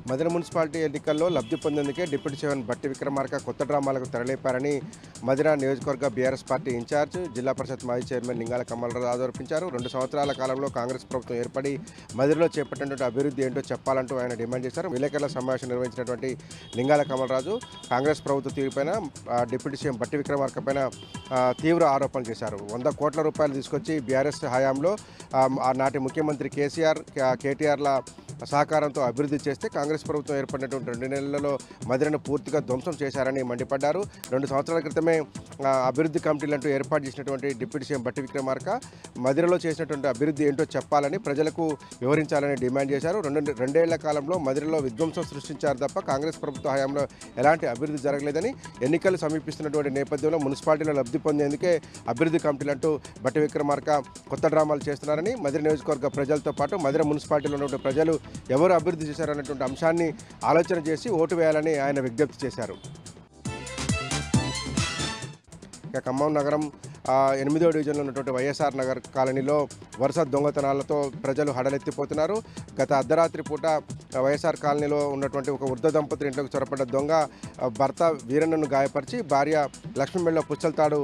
Madhira municipality ఎన్నికల్లో లబ్ధి పొందేందుకే deputy chairman బట్టి విక్రమార్క కొత్త డ్రామాలకు తెరలేపారని మదిర నియోజకవర్గ బీఆర్ఎస్ పార్టీ ఇన్ఛార్జ్ జిల్లా పరిషత్ మాజీ చైర్మన్ లింగాల కమలరాజు ఆరోపించారు. 2 సంవత్సరాల కాలంలో కాంగ్రెస్ ప్రభుత్వం ఏర్పడి మదిరలో చేపట్టినటువంటి అభివృద్ధి ఏంటో చెప్పాలంటూ ఆయన డిమాండ్ చేశారు. విలేకరుల సమావేశం నిర్వహించినటువంటి లింగాల కమలరాజు కాంగ్రెస్ ప్రభుత్వ తీరుపైన డిప్యూటీ సీఎం బట్టి విక్రమార్క పైన తీవ్ర ఆరోపణలు చేశారు. 100 కోట్ల రూపాయలు తీసుకొచ్చి బీఆర్ఎస్ హయాంలో నాటి ముఖ్యమంత్రి కేటీఆర్ల సహకారంతో అభివృద్ధి చేస్తే కాంగ్రెస్ ప్రభుత్వం ఏర్పడినటువంటి 2 నెలలలో మదిరను పూర్తిగా ధ్వంసం చేశారని మండిపడ్డారు. 2 సంవత్సరాల క్రితమే అభివృద్ధి కమిటీలంటూ ఏర్పాటు చేసినటువంటి డిప్యూటీ సీఎం బట్టి విక్రమార్క మదిరలో చేసినటువంటి అభివృద్ధి ఏంటో చెప్పాలని ప్రజలకు వివరించాలని డిమాండ్ చేశారు. 2 ఏళ్ల కాలంలో మదిరలో విధ్వంసం సృష్టించారు తప్ప కాంగ్రెస్ ప్రభుత్వ హయాంలో ఎలాంటి అభివృద్ధి జరగలేదని, ఎన్నికలు సమీపిస్తున్నటువంటి నేపథ్యంలో మున్సిపాలిటీలో లబ్ధి పొందేందుకే అభివృద్ధి కమిటీలంటూ బట్టి విక్రమార్క కొత్త డ్రామాలు చేస్తున్నారని, మదిర నియోజకవర్గ ప్రజలతో పాటు మదిర మున్సిపాలిటీలో ఉన్నటువంటి ప్రజలు ఎవరు అభివృద్ధి చేశారన్నటువంటి అంశాన్ని ఆలోచన చేసి ఓటు వేయాలని ఆయన విజ్ఞప్తి చేశారు. ఇక ఖమ్మం నగరం 8వ డివిజన్లో ఉన్నటువంటి వైఎస్ఆర్ నగర్ కాలనీలో వరుస దొంగతనాలతో ప్రజలు హడలెత్తిపోతున్నారు. గత అర్ధరాత్రి పూట వైఎస్ఆర్ కాలనీలో ఉన్నటువంటి ఒక వృద్ధ దంపతుల ఇంట్లోకి చొరపడ్డ దొంగ భర్త వీరన్నను గాయపరిచి భార్య లక్ష్మీ మెడలో పుచ్చలతాడు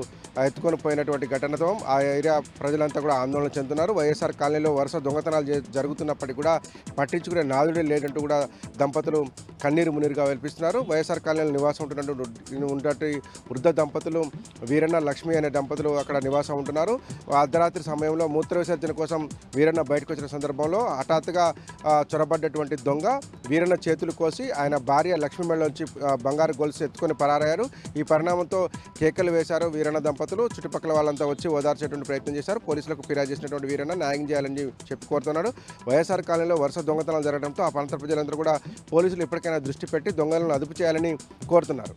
ఎత్తుకొని పోయినటువంటి ఘటనతో ఆ ఏరియా ప్రజలంతా కూడా ఆందోళన చెందుతున్నారు. వైఎస్ఆర్ కాలనీలో వరుస దొంగతనాలు జరుగుతున్నప్పటికీ కూడా పట్టించుకునే నాదుడే లేదంటూ కూడా దంపతులు కన్నీరు మున్నీరుగా వెలిపిస్తున్నారు. వైఎస్ఆర్ కాలనీలో నివాసం ఉన్నటువంటి వృద్ధ దంపతులు వీరన్న లక్ష్మి అనే దంపతులు అక్కడ నివాసం ఉంటున్నారు. అర్ధరాత్రి సమయంలో మూత్ర విసర్జన కోసం వీరన్న బయటకు వచ్చిన సందర్భంలో హఠాత్తుగా చొరబడ్డటువంటి దొంగ వీరన్న చేతులు కోసి ఆయన భార్య లక్ష్మి మెడలో నుంచి బంగారు గొలుసు ఎత్తుకొని పరారయ్యారు. ఈ పరిణామంతో కేకలు వేశారు వీరన్న దంపతులు. చుట్టుపక్కల వాళ్ళంతా వచ్చి ఓదార్చేటువంటి ప్రయత్నం చేశారు. పోలీసులకు ఫిర్యాదు చేసినటువంటి వీరన్న న్యాయం చేయాలని చెప్పి కోరుతున్నాడు. వైఎస్ఆర్ కాలనీలో వరుస దొంగతనాలు జరగడంతో ఆ ప్రాంత ప్రజలందరూ కూడా పోలీసులు ఇప్పటికైనా దృష్టి పెట్టి దొంగలను అదుపు చేయాలని కోరుతున్నారు.